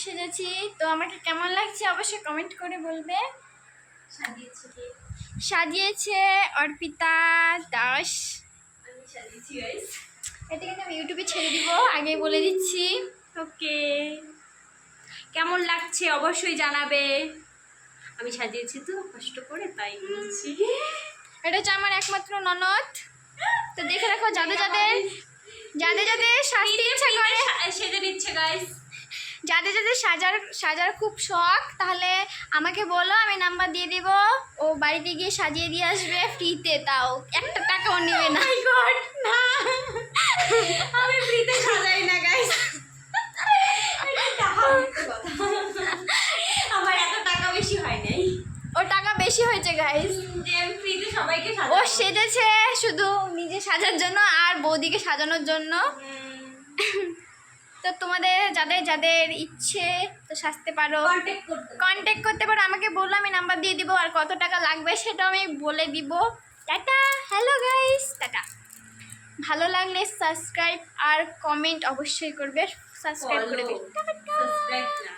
সেজেছি। তো আমাকে কেমন লাগছে অবশ্যই কমেন্ট করে বলবে। সাজিয়েছে অর্পিতা দাস। আমি সাজিয়েছি গাইস। এটা কিন্তু আমি ইউটিউবে ছেড়ে দিব, আগে বলে দিচ্ছি। ওকে, কেমন লাগছে অবশ্যই জানাবে। আমি সাজিয়েছি তো কষ্ট করে, তাই বলছি। এটা হচ্ছে আমার একমাত্র ননদ। তো দেখে রাখো, যাদের যাদের সাজতে ইচ্ছা করে, সেজে নিচ্ছে গাইস। যাদের যাদের সাজার খুব শখ, তাহলে আমাকে বলো, আমি নাম্বার দিয়ে দিব। ও বাড়িতে গিয়ে সাজিয়ে দিয়ে আসবে ফ্রিতে, তাও একটা টাকাও নেবে না। না, আমি ফ্রিতে সাজাই না গাইস। আমার এত টাকা বেশি হয় নাই। ও টাকা বেশি হয়েছে গাইস, যে আমি ফ্রিতে সবাইকে ও সেজেছে শুধু নিজে সাজার জন্য আর বৌদিকে সাজানোর জন্য। তো তোমাদের যাদের যাদের ইচ্ছে তো সাজতে পারো, কন্ট্যাক্ট করতে পারো, আমাকে বললো, আমি নাম্বার দিয়ে দিব। আর কত টাকা লাগবে সেটাও আমি বলে দিব। Tata, hello guys, tata. ভালো লাগলে সাবস্ক্রাইব আর কমেন্ট অবশ্যই করবে, সাবস্ক্রাইব করে দিন। সাবস্ক্রাইব না।